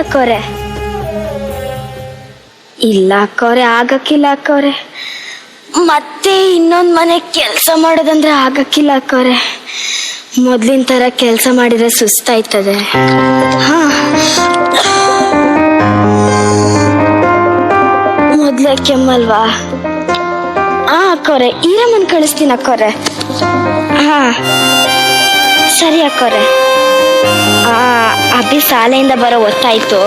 ಅಕ್ಕೋರೆ. ಇಲ್ಲ ಅಕ್ಕೋರೆ, ಆಗಕ್ಕಿಲ್ಲ ಅಕ್ಕೋರೆ. ಮತ್ತೆ ಇನ್ನೊಂದು ಮನೆ ಕೆಲಸ ಮಾಡೋದಂದ್ರೆ ಆಗಕ್ಕಿಲ್ಲ ಅಕ್ಕೋರೆ. ಮೊದ್ಲಿನ ತರ ಕೆಲಸ ಮಾಡಿದ್ರೆ ಸುಸ್ತಾಯ್ತದೆ. ಹಾ, ಮೊದ್ಲೇ ಕೆಮ್ಮಲ್ವಾ? ಅಕ್ಕೋರೆ, ಈರಮ್ಮನ್ ಕಳಿಸ್ತೀನಿ ಅಕ್ಕೋರೆ. ಹಾ ಸರಿ ಅಕ್ಕೋರೆ. ಅಭಿ ಶಾಲೆಯಿಂದ ಬರೋ ಹೊತ್ತಾಯ್ತು.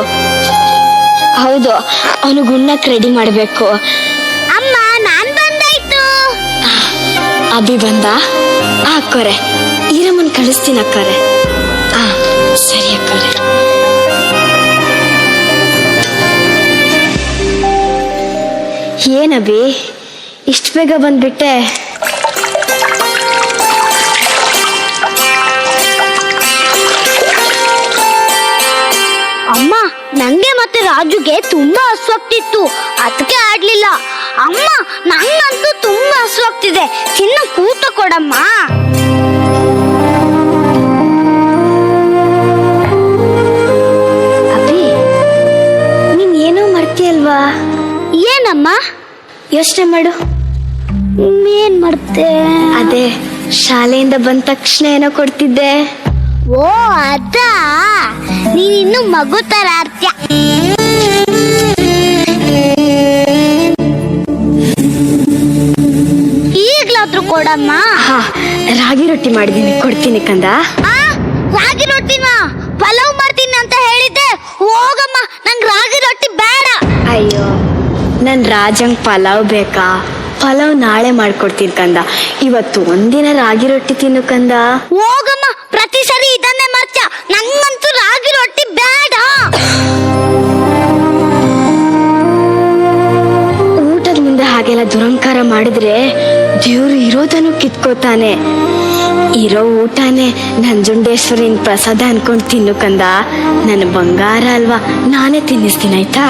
ಹೌದು, ಅವನು ಗುಣ್ಣಕ್ ರೆಡಿ ಮಾಡ್ಬೇಕು. ಅಮ್ಮ, ನಾನ್ ಬಂದಾಯ್ತು. ಅಭಿ ಬಂದ? ಅಕ್ಕೋರೆ, ಈರಮ್ಮನ್ ಕಳಿಸ್ತೀನಿ ಅಕ್ಕೋರೆ. ಸರಿ ಅಕ್ಕೋರೆ. ಏನಭಿ ಇಷ್ಟು ಬೇಗ ಬಂದ್ಬಿಟ್ಟೆ? ಅಮ್ಮ, ನಂಗೆ ಮತ್ತೆ ರಾಜುಗೆ ತುಂಬಾ ಹಸುವಾಗ್ತಿತ್ತು, ಅದಕ್ಕೆ ಆಡ್ಲಿಲ್ಲ. ಅಮ್ಮ, ನಂಗಂತೂ ತುಂಬಾ ಹಸುವಾಗ್ತಿದೆ, ಚಿನ್ನ ಊಟ ಕೊಡಮ್ಮ. ಅಭಿ, ನೀನ್ ಏನೋ ಮರ್ತಿಯಲ್ವಾ? ಏನಮ್ಮ? ಯೋಚನೆ ಮಾಡು. ಏನ್ ಮಾಡ್ತೆ? ಅದೇ ಶಾಲೆಯಿಂದ ಬಂದ ತಕ್ಷಣ ಏನೋ ಕೊಡ್ತಿದ್ದೆ. ಓ ಅದಾ, ನೀನಿನ್ನು ಮಗು ತರ ಆಡ್ತ್ಯ. ಈಗ್ಲಾದ್ರೂ ಕೊಡಮ್ಮ. ರಾಗಿ ರೊಟ್ಟಿ ಮಾಡಿದೀನಿ, ಕೊಡ್ತೀನಿ ಕಂದ. ರಾಗಿ ರೊಟ್ಟಿನ? ಪಲಾವ್ ಮಾಡ್ತೀನಿ ಅಂತ ಹೇಳಿದ್ದೆ. ಹೋಗಮ್ಮ, ನಂಗೆ ರಾಗಿ ರೊಟ್ಟಿ ಬೇಡ. ಅಯ್ಯೋ, ನನ್ ರಾಜಂಗ್ ಪಲಾವ್ ಬೇಕಾ? ಪಲಾವ್ ನಾಳೆ ಮಾಡ್ಕೊಡ್ತೀನಿ ಕಂದ. ಇವತ್ತು ಒಂದಿನ ರಾಗಿ ರೊಟ್ಟಿ ತಿನ್ನು ಕಂದ. ಹೋಗಮ್ಮ, ಪ್ರತಿ ಸರಿ ಇದನ್ನೇ ಮಾಡ್ತ್ಯ. ನಂಗಂತೂ ರಾಗಿ ರೊಟ್ಟಿ ಬೇಡ. ಊಟದ ಮುಂದೆ ಹಾಗೆಲ್ಲ ದುರಂಕಾರ ಮಾಡಿದ್ರೆ ದೇವ್ರು ಇರೋದನ್ನು ಕಿತ್ಕೋತಾನೆ. ಇರೋ ಊಟನೇ ನಂಜುಂಡೇಶ್ವರಿನ ಪ್ರಸಾದ ಅನ್ಕೊಂಡು ತಿನ್ನು ಕಂದ. ನನ್ನ ಬಂಗಾರ ಅಲ್ವಾ, ನಾನೇ ತಿನ್ನಿಸ್ತೀನಿ ಆಯ್ತಾ?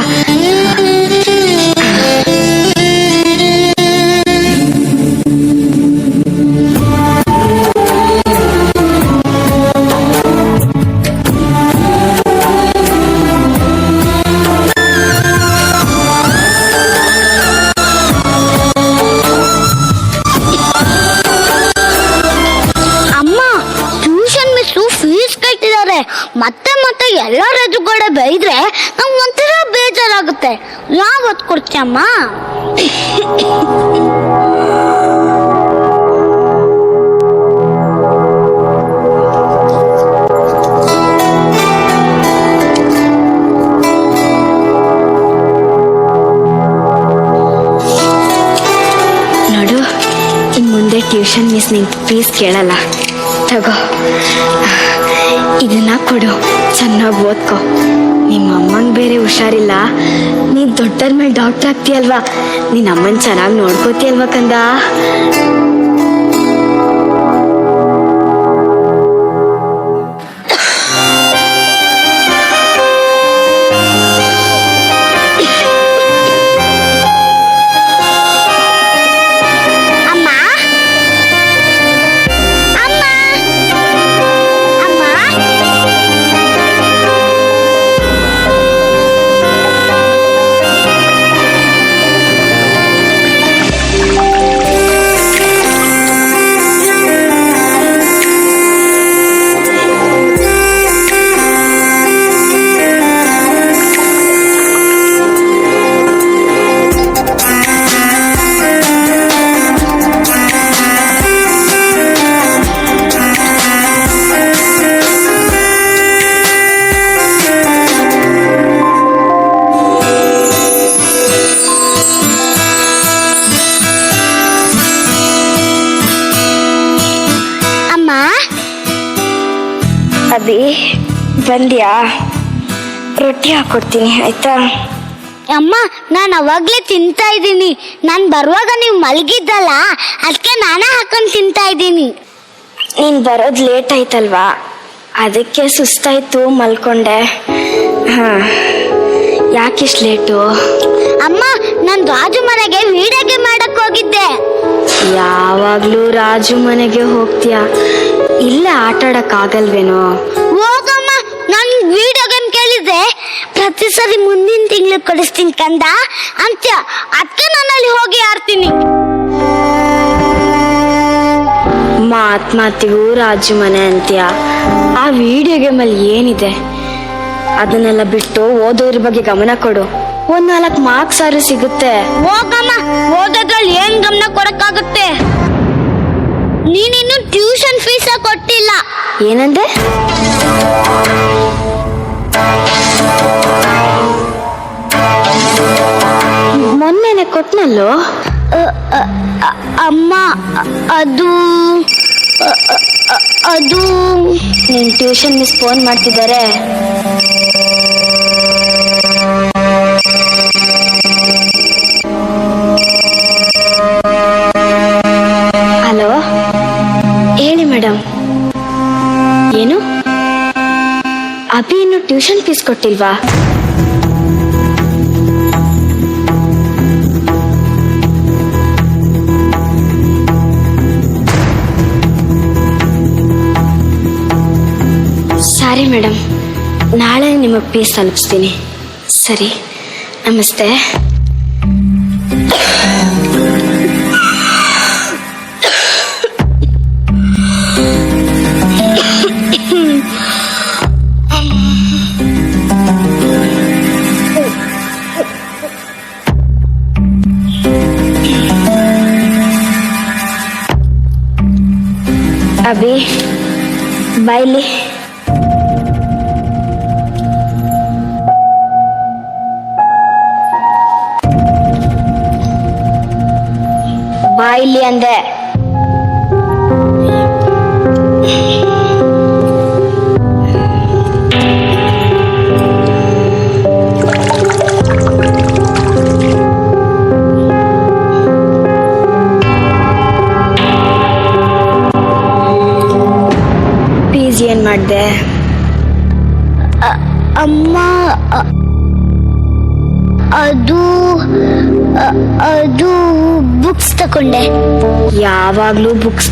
ಮತ್ತೆ ಮತ್ತೆ ಎಲ್ಲ ರಜುಗಡೆ ಬೈದ್ರೆ ನಂಗೆ ಒಂಥರ ಬೇಜಾರಾಗುತ್ತೆ. ಯಾವತ್ತು ಕೊಡ್ತೀಯಮ್ಮ? ನೋಡು, ಇನ್ ಮುಂದೆ ಟ್ಯೂಷನ್ ಮಿಸ್ ನಿನ್ ಫೀಸ್ ಕೇಳಲ್ಲ. ತಗೋ, ಇದನ್ನ ಕೊಡು, ಚೆನ್ನಾಗಿ ಓದ್ಕೊ. ನಿಮ್ಮ ಅಮ್ಮಂಗೆ ಬೇರೆ ಹುಷಾರಿಲ್ಲ. ನೀನ್ ದೊಡ್ಡರ ಮೇಲೆ ಡಾಕ್ಟರ್ ಆಗ್ತೀಯಲ್ವಾ, ನಿನ್ನ ಅಮ್ಮನ್ ಚೆನ್ನಾಗಿ ನೋಡ್ಕೋತೀಯಲ್ವಾ ಕಂದ? ಅಭಿ ಬಂದ್ಯಾ? ರೊಟ್ಟಿ ಹಾಕೊಡ್ತೀನಿ ಆಯ್ತಾ? ಅಮ್ಮ, ನಾನು ಅವಾಗ್ಲೇ ತಿಂತಾ ಇದ್ದೀನಿ. ನಾನು ಬರುವಾಗ ನೀವು ಮಲಗಿದ್ದಲ್ಲ, ಅದಕ್ಕೆ ನಾನೇ ಹಾಕೊಂಡು ತಿಂತಾ ಇದ್ದೀನಿ. ನೀನ್ ಬರೋದು ಲೇಟ್ ಆಯ್ತಲ್ವಾ, ಅದಕ್ಕೆ ಸುಸ್ತಾಯ್ತು, ಮಲ್ಕೊಂಡೆ. ಯಾಕಿಷ್ಟು ಲೇಟು? ಅಮ್ಮ, ನಾನು ರಾಜು ಮನೆಗೆ ವಿಡಿಯೋ ಗೇಮ್ ಮಾಡಕ್ ಹೋಗಿದ್ದೆ. ಯಾವಾಗ್ಲೂ ರಾಜು ಮನೆಗೆ ಹೋಗ್ತೀಯಾ? ಇಲ್ಲೇ ಆಟ ಆಡಕ್ ಆಗಲ್ವೇನೋ? ಹೋಗಮ್ಮ, ನಾನು ವಿಡಿಯೋ ಗೇಮ್ ಕೇಳಿದ್ರೆ ಪ್ರತಿ ಸರಿ ಮುಂದಿನ ತಿಂಗಳು ಕೊಡಿಸ್ತೀನಿ ಕಂದ ಅಂತ. ಅದಕ್ಕೆ ನಾನಲ್ಲಿ ಹೋಗಿ ಆಡ್ತೀನಿ. ಮಾತಿಗೂ ರಾಜು ಮನೆ ಅಂತ್ಯ. ಆ ವಿಡಿಯೋ ಗೇಮಲ್ಲಿ ಏನಿದೆ? ಅದನ್ನೆಲ್ಲ ಬಿಟ್ಟು ಓದೋದ್ರ ಬಗ್ಗೆ ಗಮನ ಕೊಡು. 4 ಮಾರ್ಕ್ಸ್ ಆದ್ರೂ ಸಿಗುತ್ತೆ. ಹೋಗಮ್ಮ, ಓದೋದ್ರಲ್ಲಿ ಏನ್ ಗಮನ ಕೊಡಕ್ಕಾಗುತ್ತೆ? ನೀನಿನ್ನು ಟ್ಯೂಷನ್ ಫೀಸ ಕೊಟ್ಟಿಲ್ಲ. ಏನಂದೆ? ಮೊನ್ನೆನೆ ಕೊಟ್ನಲ್ಲೋ. ಅಮ್ಮ, ಅದು ಅದು ನಿನ್ ಟ್ಯೂಷನ್ ಮಿಸ್ ಫೋನ್ ಮಾಡ್ತಿದ್ದಾರೆ. ಹಲೋ, ಹೇಳಿ ಮೇಡಮ್. ಏನು, ಅಭಿ ಇನ್ನು ಟ್ಯೂಷನ್ ಫೀಸ್ ಕೊಟ್ಟಿಲ್ವಾ? ಸಾರಿ ಮೇಡಮ್, ನಾಳೆ ನಿಮಗೆ ಫೀಸ್ ತಲುಪಿಸ್ತೀನಿ. ಸರಿ, ನಮಸ್ತೆ. ಅಭಿ, ಬಾಯ್ಲಿ. ಬಾಯಿಲಿ ಅಂದೆ. ಫೀಸ್ ಏನ್ ಮಾಡ್ದೆ? ಅಮ್ಮ, ಅದು ಅದು ಬುಕ್ಸ್ ತಕೊಂಡೆ. ಯಾವಾಗ್ಲೂ ಬುಕ್ಸ್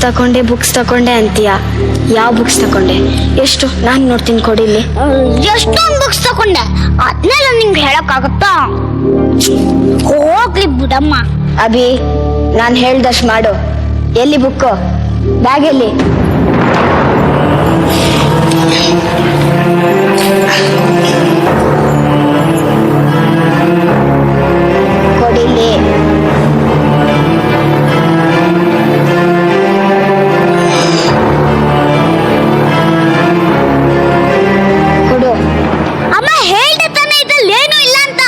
ತಕೊಂಡೆ ಅಂತೀಯ. ಯಾವ ಬುಕ್ಸ್ ತಕೊಂಡೆ? ಎಷ್ಟು? ನಾನು ನೋಡ್ತೀನಿ, ಕೊಡಿಲಿ. ಎಷ್ಟೊಂದು ಬುಕ್ಸ್ ತಕೊಂಡೆ, ಅದನ್ನೆಲ್ಲ ನಿಂಗೆ ಹೇಳಕ್ಕಾಗತ್ತಾ? ಹೋಗ್ಲಿ ಬಿಡಮ್ಮ. ಅಭಿ, ನಾನು ಹೇಳ್ದಷ್ಟು ಮಾಡು. ಎಲ್ಲಿ ಬುಕ್ಕು? ಬ್ಯಾಗ್ ಎಲ್ಲಿ? ಕೊಡಿಲಿ. ಕೊಡು. ಅಮ್ಮ, ಹೇಳ್ದೆ ತಾನೆ ಇದ್ರಲ್ಲಿ ಏನೂ ಇಲ್ಲ ಅಂತ.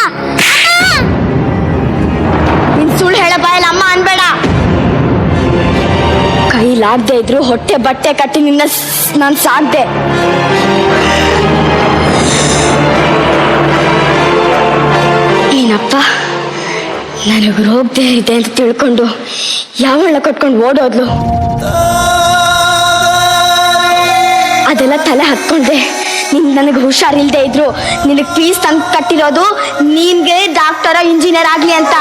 ನಿನ್ ಸುಳ್ಳು ಹೇಳ ಬಾಯಲ್ಲ ಅಮ್ಮ ಅನ್ಬೇಡ. ಕೈಲಾಗದೆ ಇದ್ರು ಹೊಟ್ಟೆ ಬಟ್ಟೆ ಕಟ್ಟಿ ನಿನ್ನ ನಾನು ಸಾಕ್ದೆ. ಏನಪ್ಪ, ನನಗೆ ರೋಗದೆ ಇದೆ ಅಂತ ತಿಳ್ಕೊಂಡು ಯಾವಳ ಕಟ್ಕೊಂಡು ಓಡೋದ್ಲು. ಅದೆಲ್ಲ ತಲೆ ಹತ್ಕೊಂಡೆ. ನಿನ್ ನನಗೆ ಹುಷಾರಿಲ್ದೆ ಇದ್ರು ನಿನಗೆ ಫೀಸ್ ತಂದು ಕಟ್ಟಿರೋದು ನಿನ್ಗೆ ಡಾಕ್ಟರ್ ಇಂಜಿನಿಯರ್ ಆಗ್ಲಿ ಅಂತ.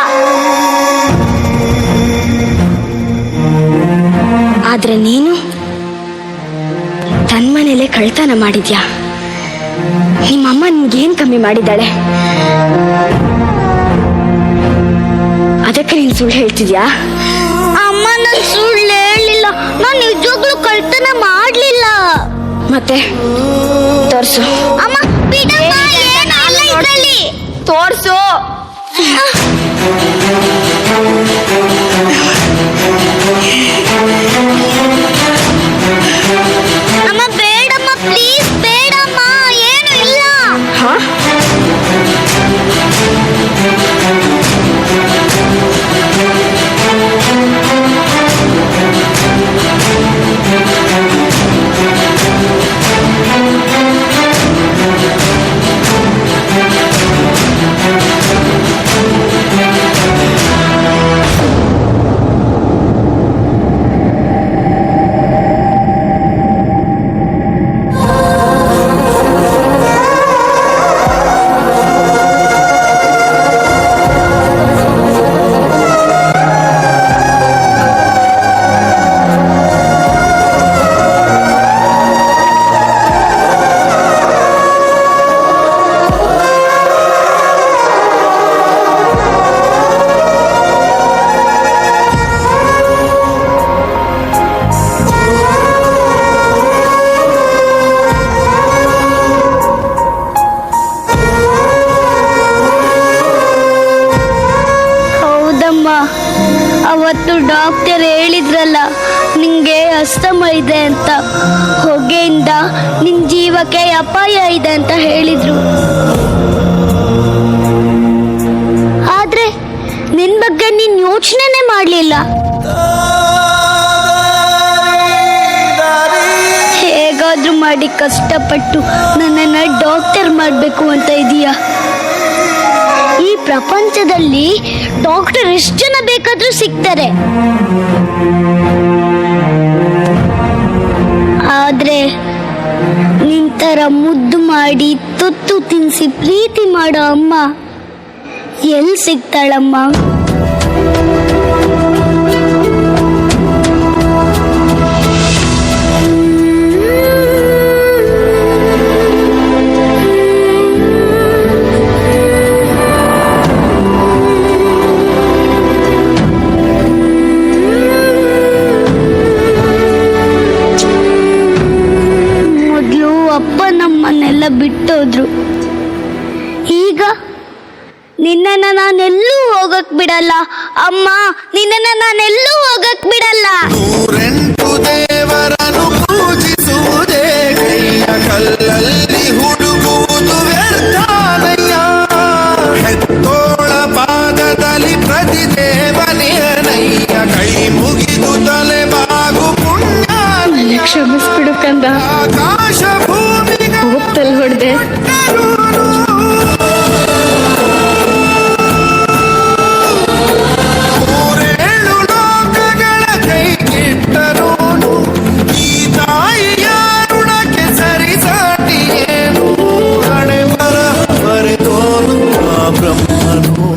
ಆದ್ರೆ ನೀನು ತನ್ನ ಮನೇಲೆ ಕಳ್ತನ ಮಾಡಿದ್ಯಾ. ನಿಮ್ಮಮ್ಮ ನಿನ್ಗೇನ್ ಕಮ್ಮಿ ಮಾಡಿದ್ದಾಳೆ? ಅದಕ್ಕೆ ನೀನ್ ಸುಳ್ಳು ಹೇಳ್ತಿದ್ಯಾ? ಅಮ್ಮ, ನಾನು ಸುಳ್ಳು ಹೇಳಿಲ್ಲ. ನಾನು ನಿಜವಾಗ್ಲೂ ಕಳ್ತನ ಮಾಡ್ಲಿಲ್ಲ. ಮತ್ತೆ ತೋರ್ಸು. ಅಮ್ಮ, ಬಿಡಮ್ಮ, ಏನಿಲ್ಲ ಇದ್ರಲ್ಲಿ. ತೋರ್ಸು. ಅಮ್ಮ, ಬೇಡಮ್ಮ, ಪ್ಲೀಸ್ ಬೇಡಮ್ಮ, ಏನು ಇಲ್ಲ. ಹಾ, ಹೊಗೆಯಿಂದ ನಿನ್ ಜೀವಕ್ಕೆ ಅಪಾಯ ಇದೆ ಅಂತ ಹೇಳಿದ್ರು. ಆದ್ರೆ ನಿನ್ ಬಗ್ಗೆ ನೀನ್ ಯೋಚನೆನೇ ಮಾಡ್ಲಿಲ್ಲ. ಹೇಗಾದ್ರೂ ಮಾಡಿ ಕಷ್ಟಪಟ್ಟು ನನ್ನನ್ನ ಡಾಕ್ಟರ್ ಮಾಡ್ಬೇಕು ಅಂತ ಇದೀಯ. ಈ ಪ್ರಪಂಚದಲ್ಲಿ ಡಾಕ್ಟರ್ ಎಷ್ಟು ಜನ ಬೇಕಾದ್ರೂ ಸಿಗ್ತಾರೆ, ಆದ್ರೆ ನಿಂತರ ಮುದ್ದು ಮಾಡಿ ತುತ್ತು ತಿನ್ಸಿ ಪ್ರೀತಿ ಮಾಡೋ ಅಮ್ಮ ಎಲ್ಲಿ ಸಿಗ್ತಾಳಮ್ಮ? ಮೊದಲು ಅಪ್ಪ ನಮ್ಮನ್ನೆಲ್ಲ ಬಿಟ್ಟೋದ್ರು. ಈಗ ನಿನ್ನನ್ನ ನಾನೆಲ್ಲೂ ಹೋಗಕ್ ಬಿಡಲ್ಲ ಅಮ್ಮ, ನಿನ್ನನ್ನ ನಾನೆಲ್ಲೂ ಹೋಗಕ್ ಬಿಡಲ್ಲ. ನೂರೆಂಟು ದೇವರನ್ನು ಪೂಜಿಸುವುದೇ ಕೈಯ ಕಲ್ಲಲ್ಲಿ ಹುಡುಗುವುದು ವ್ಯರ್ಥಾನಯ್ಯ. ಹೆತ್ತೋಳ ಪಾದದಲ್ಲಿ ಪ್ರತಿ ದೇವನಿಯನಯ್ಯ, ಕೈ ಮುಗಿದು ತಲೆ ಬಾಗು ಪುಣ್ಯ. ಕ್ಷಮಿಸ್ಬಿಡು ಕಂದ, ಆಕಾಶ ಭೂಮಿ ಹೋಗ್ತಲ್ ಹೊಡ್ದೆ. ಮೂರೇಳು ಲೋಕಗಳ ಕೈಗಿಟ್ಟರೋನು, ಈ ತಾಯಿಯ ಋಣಕ್ಕೆ ಸರಿಸಾಟಿಯೇನು. ಹಣೆ ಬರ ಬರೆದೋನು ಆ ಬ್ರಹ್ಮನು.